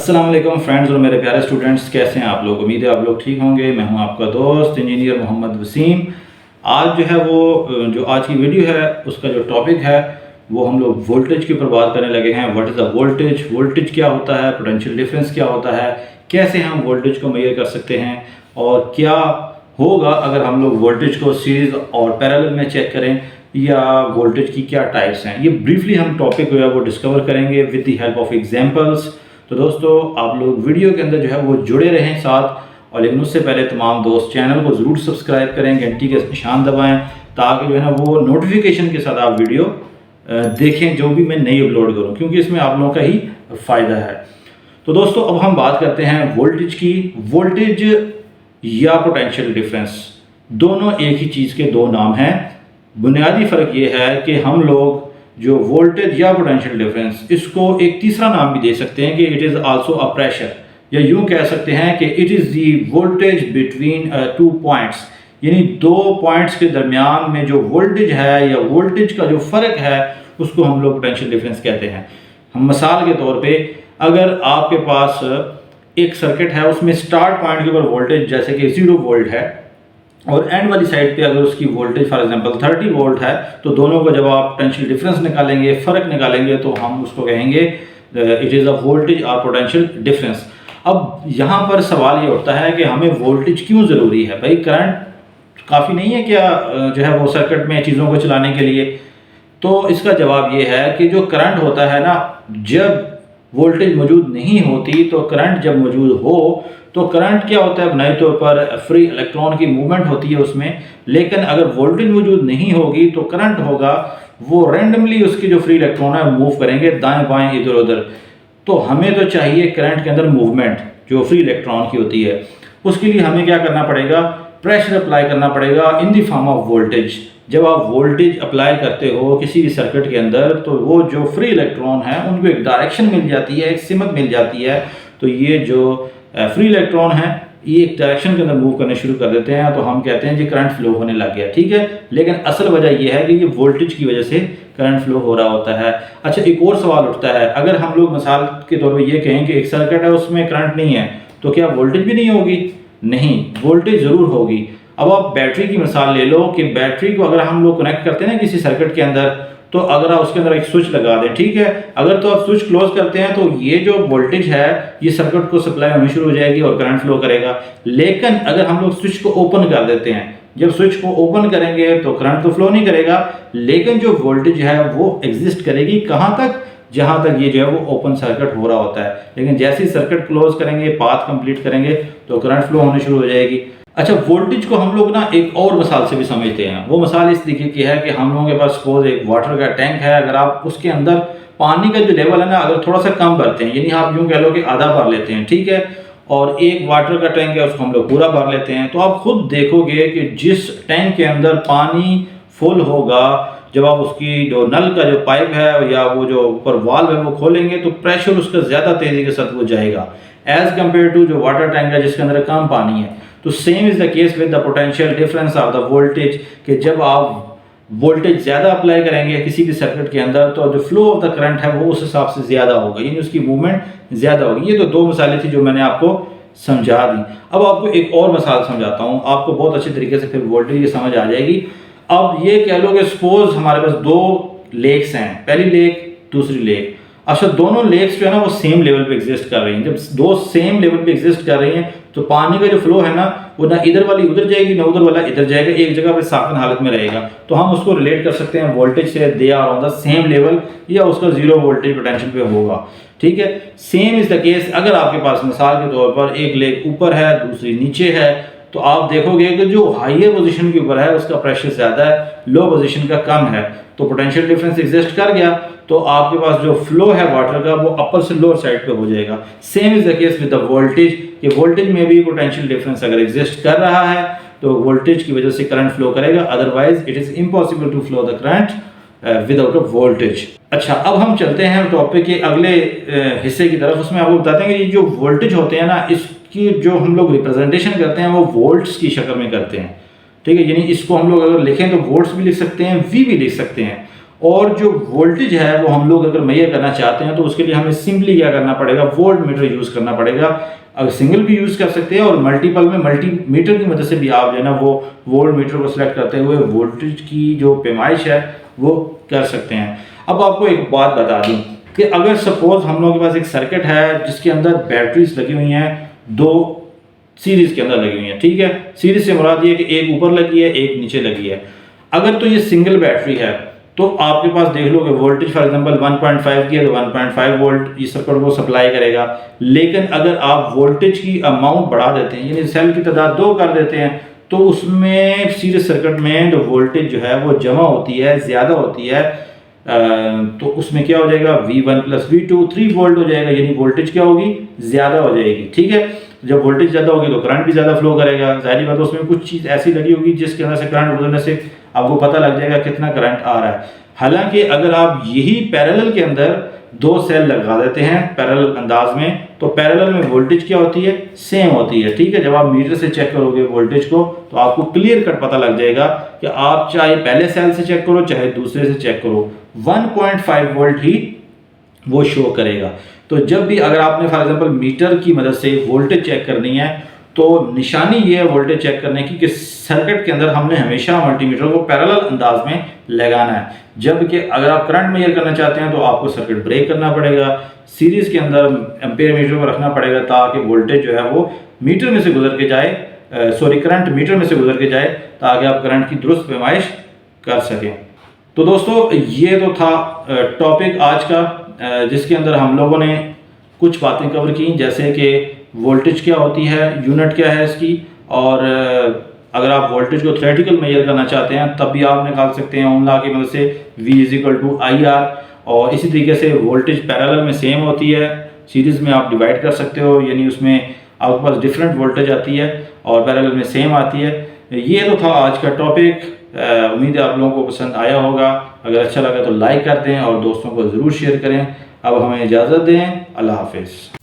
अस्सलाम वालेकुम फ्रेंड्स और मेरे प्यारे स्टूडेंट्स, कैसे हैं आप लोग। उम्मीद है आप लोग ठीक होंगे। मैं हूं आपका दोस्त इंजीनियर मोहम्मद वसीम। आज जो है वो जो आज की वीडियो है उसका जो टॉपिक है वो हम लोग वोल्टेज के ऊपर बात करने लगे हैं। What is the voltage, voltage क्या होता है, पोटेंशियल डिफरेंस क्या होता है, कैसे हम वोल्टेज को मेजर कर सकते हैं और क्या होगा अगर हम लोग वोल्टेज को सीरीज और पैरेलल में चेक करें, या वोल्टेज की क्या टाइप्स हैं। ये ब्रीफली हम टॉपिक जो है वो डिस्कवर करेंगे with the help of examples. तो दोस्तों आप लोग वीडियो के अंदर जो है वो जुड़े रहें साथ, और लेकिन उससे पहले तमाम दोस्त चैनल को ज़रूर सब्सक्राइब करें, घंटी के निशान दबाएं ताकि जो है ना वो नोटिफिकेशन के साथ आप वीडियो देखें जो भी मैं नई अपलोड करूं, क्योंकि इसमें आप लोगों का ही फ़ायदा है। तो दोस्तों अब हम बात करते हैं वोल्टेज की। वोल्टेज या पोटेंशियल डिफरेंस दोनों एक ही चीज़ के दो नाम हैं। बुनियादी फ़र्क ये है कि हम लोग जो वोल्टेज या पोटेंशियल डिफरेंस, इसको एक तीसरा नाम भी दे सकते हैं कि it is also a pressure, या यूं कह सकते हैं कि it is the voltage between two points, यानी दो पॉइंट्स के दरमियान में जो वोल्टेज है या वोल्टेज का जो फ़र्क है उसको हम लोग पोटेंशियल डिफरेंस कहते हैं। हम मिसाल के तौर पे अगर आपके पास एक सर्किट है, उसमें स्टार्ट पॉइंट के ऊपर वोल्टेज जैसे कि 0 वोल्ट है और एंड वाली साइड पे अगर उसकी वोल्टेज फॉर एग्जांपल 30 वोल्ट है, तो दोनों को जब आप पोटेंशियल डिफरेंस निकालेंगे, फ़र्क निकालेंगे, तो हम उसको कहेंगे इट इज़ अ वोल्टेज और पोटेंशियल डिफरेंस। अब यहाँ पर सवाल ये उठता है कि हमें वोल्टेज क्यों ज़रूरी है। भाई करंट काफ़ी नहीं है क्या जो है वो सर्किट में चीज़ों को चलाने के लिए? तो इसका जवाब ये है कि जो करंट होता है ना, जब वोल्टेज मौजूद नहीं होती तो करंट जब मौजूद हो तो करंट क्या होता है, बुनियादी तौर पर फ्री इलेक्ट्रॉन की मूवमेंट होती है उसमें। लेकिन अगर वोल्टेज मौजूद नहीं होगी तो करंट होगा, वो रैंडमली उसकी जो फ्री इलेक्ट्रॉन है मूव करेंगे दाएं बाएं इधर उधर। तो हमें तो चाहिए करंट के अंदर मूवमेंट जो फ्री इलेक्ट्रॉन की होती है। उसके लिए हमें क्या करना पड़ेगा, प्रेशर अप्लाई करना पड़ेगा in the form of voltage. जब आप वोल्टेज अप्लाई करते हो किसी भी सर्किट के अंदर तो वो जो फ्री इलेक्ट्रॉन है उनको एक डायरेक्शन मिल जाती है, एक सिमत मिल जाती है। तो ये जो फ्री इलेक्ट्रॉन है ये एक डायरेक्शन के अंदर मूव करने शुरू कर देते हैं, तो हम कहते हैं कि करंट फ्लो होने लग गया। ठीक है, लेकिन असल वजह यह है कि ये वोल्टेज की वजह से करंट फ्लो हो रहा होता है। अच्छा, एक और सवाल उठता है, अगर हम लोग मिसाल के तौर पर ये कहें कि एक सर्किट है उसमें करंट नहीं है तो क्या वोल्टेज भी नहीं होगी? नहीं, वोल्टेज ज़रूर होगी। अब आप बैटरी की मिसाल ले लो कि बैटरी को अगर हम लोग कनेक्ट करते हैं ना किसी सर्किट के अंदर, तो अगर आप उसके अंदर एक स्विच लगा दें, ठीक है, अगर तो आप स्विच क्लोज करते हैं तो ये जो वोल्टेज है ये सर्किट को सप्लाई होनी शुरू हो जाएगी और करंट फ्लो करेगा। लेकिन अगर हम लोग स्विच को ओपन कर देते हैं, जब स्विच को ओपन करेंगे तो करंट तो फ्लो नहीं करेगा, लेकिन जो वोल्टेज है वो एग्जिस्ट करेगी। कहाँ तक? जहाँ तक ये जो है वो ओपन सर्किट हो रहा होता है। लेकिन जैसे ही सर्किट क्लोज करेंगे, पाथ कंप्लीट करेंगे, तो करंट फ्लो होनी शुरू हो जाएगी। अच्छा, वोल्टेज को हम लोग ना एक और मिसाल से भी समझते हैं। वो मिसाल इस तरीके की है कि हम लोगों के पास सपोज एक वाटर का टैंक है, अगर आप उसके अंदर पानी का जो लेवल है ना अगर थोड़ा सा कम भरते हैं, यानी आप यूँ कह लो कि आधा भर लेते हैं, ठीक है, और एक वाटर का टैंक है उसको हम लोग पूरा भर लेते हैं, तो आप खुद देखोगे कि जिस टैंक के अंदर पानी फुल होगा, जब आप उसकी जो नल का जो पाइप है या वो जो ऊपर वाल्व है वो खोलेंगे तो प्रेशर उसका ज़्यादा तेज़ी के साथ वो जाएगा एज़ कम्पेयर टू जो वाटर टैंक है जिसके अंदर कम पानी है। तो same is the case with the potential difference of the voltage, कि जब आप वोल्टेज ज़्यादा अप्लाई करेंगे किसी भी सर्किट के अंदर तो जो फ्लो ऑफ द करंट है वो उस हिसाब से ज़्यादा होगा, यानी उसकी मूवमेंट ज़्यादा होगी। ये तो दो मिसालें थी जो मैंने आपको समझा दी। अब आपको एक और मिसाल समझाता हूँ, आपको बहुत अच्छे तरीके से फिर वोल्टेज की समझ आ जाएगी। अब ये कह लो कि सपोज हमारे पास दो लेक्स हैं, पहली लेक दूसरी लेक। अच्छा, दोनों लेक्स जो है ना वो सेम लेवल पे एग्जिस्ट कर रही हैं। जब दो सेम लेवल पे एग्जिस्ट कर रही हैं तो पानी का जो फ्लो है ना वो ना इधर वाली उधर जाएगी ना उधर वाला इधर जाएगा, एक जगह पे साकिन हालत में रहेगा। तो हम उसको रिलेट कर सकते हैं वोल्टेज से, they are on the same level, या उसका जीरो वोल्टेज पोटेंशियल पे होगा। ठीक है, सेम इज द केस अगर आपके पास मिसाल के तौर पर एक लेक ऊपर है दूसरी नीचे है, तो आप देखोगे कि जो हाईयर पोजीशन के ऊपर है उसका प्रेशर ज़्यादा है, लो पोजीशन का कम है, तो पोटेंशियल डिफरेंस एग्जिस्ट कर गया। तो आपके पास जो फ्लो है वाटर का वो अपर से लोअर साइड पे हो जाएगा। Same is the case with the voltage, कि वोल्टेज में भी पोटेंशियल डिफरेंस अगर एग्जिस्ट कर रहा है तो वोल्टेज की वजह से करंट फ्लो करेगा, otherwise it is impossible to flow the current without a voltage. अच्छा, अब हम चलते हैं टॉपिक के अगले हिस्से की तरफ। उसमें आपको बताते हैं कि ये जो वोल्टेज होते हैं ना इसकी जो हम लोग रिप्रेजेंटेशन करते हैं वो वोल्ट्स की शक्ल में करते हैं। ठीक है, यानी इसको हम लोग अगर लिखें तो वोल्ट्स भी लिख सकते हैं, वी भी लिख सकते हैं। और जो वोल्टेज है वो हम लोग अगर मेजर करना चाहते हैं तो उसके लिए हमें सिंपली क्या करना पड़ेगा, वोल्ट मीटर यूज़ करना पड़ेगा। अगर सिंगल भी यूज़ कर सकते हैं और मल्टीपल में मल्टीमीटर की मदद से भी आप जो है ना वो वोल्ट मीटर को सिलेक्ट करते हुए वोल्टेज की जो पैमाइश है वो कर सकते हैं। अब आपको एक बात बता दूं कि अगर सपोज हम लोगों के पास एक सर्किट है जिसके अंदर बैटरीज लगी हुई हैं, दो सीरीज के अंदर लगी हुई हैं, ठीक है। सीरीज से मुराद ये कि एक ऊपर लगी है एक नीचे लगी है। अगर तो ये सिंगल बैटरी है तो आपके पास देख लो कि वोल्टेज फॉर एग्जांपल 1.5 की है तो 1.5 वोल्ट इस सर्किट को सप्लाई करेगा। लेकिन अगर आप वोल्टेज की अमाउंट बढ़ा देते हैं, यानी सेल की तादाद 2 कर देते हैं, तो उसमें सीरीज सर्किट में जो वोल्टेज जो है वो जमा होती है, ज़्यादा होती है। तो उसमें क्या हो जाएगा, V1 + V2 3 वोल्ट हो जाएगा, यानी वोल्टेज क्या होगी, ज़्यादा हो जाएगी, ठीक है। जब वोल्टेज ज़्यादा होगी तो करंट भी ज़्यादा फ्लो करेगा। जाहिर बात है उसमें कुछ चीज़ ऐसी लगी होगी जिसके अंदर से करंट गुजरने से आपको पता लग जाएगा कितना करंट आ रहा है। हालांकि अगर आप यही पैरेलल के अंदर 2 सेल लगा देते हैं पैरेलल अंदाज में, तो पैरेलल में वोल्टेज क्या होती है, सेम होती है, ठीक है। जब आप मीटर से चेक करोगे वोल्टेज को तो आपको क्लियर कट पता लग जाएगा कि आप चाहे पहले सेल से चेक करो चाहे दूसरे से चेक करो, 1.5 वोल्ट ही वो शो करेगा। तो जब भी अगर आपने फॉर एग्जांपल मीटर की मदद से वोल्टेज चेक करनी है तो निशानी ये है वोल्टेज चेक करने की कि सर्किट के अंदर हमने हमेशा मल्टीमीटर को पैरेलल अंदाज में लगाना है। जबकि अगर आप करंट मेजर करना चाहते हैं तो आपको सर्किट ब्रेक करना पड़ेगा, सीरीज के अंदर एम्पेयर मीटर को रखना पड़ेगा ताकि वोल्टेज जो है वो मीटर में से गुजर के जाए, करंट मीटर में से गुजर के जाए ताकि आप करंट की दुरुस्त पैमाइश कर सकें। तो दोस्तों ये तो था टॉपिक आज का, जिसके अंदर हम लोगों ने कुछ बातें कवर की, जैसे कि वोल्टेज क्या होती है, यूनिट क्या है इसकी, और अगर आप वोल्टेज को थ्योरेटिकल मेजर करना चाहते हैं तब भी आप निकाल सकते हैं ओम लॉ की मदद से, V = IR। और इसी तरीके से वोल्टेज पैरेलल में सेम होती है, सीरीज़ में आप डिवाइड कर सकते हो, यानी उसमें आपके पास डिफरेंट वोल्टेज आती है और पैरेलल में सेम आती है। ये तो था आज का टॉपिक, उम्मीद है आप लोगों को पसंद आया होगा। अगर अच्छा लगा तो लाइक कर दें और दोस्तों को ज़रूर शेयर करें। अब हमें इजाज़त दें, अल्लाह हाफिज़।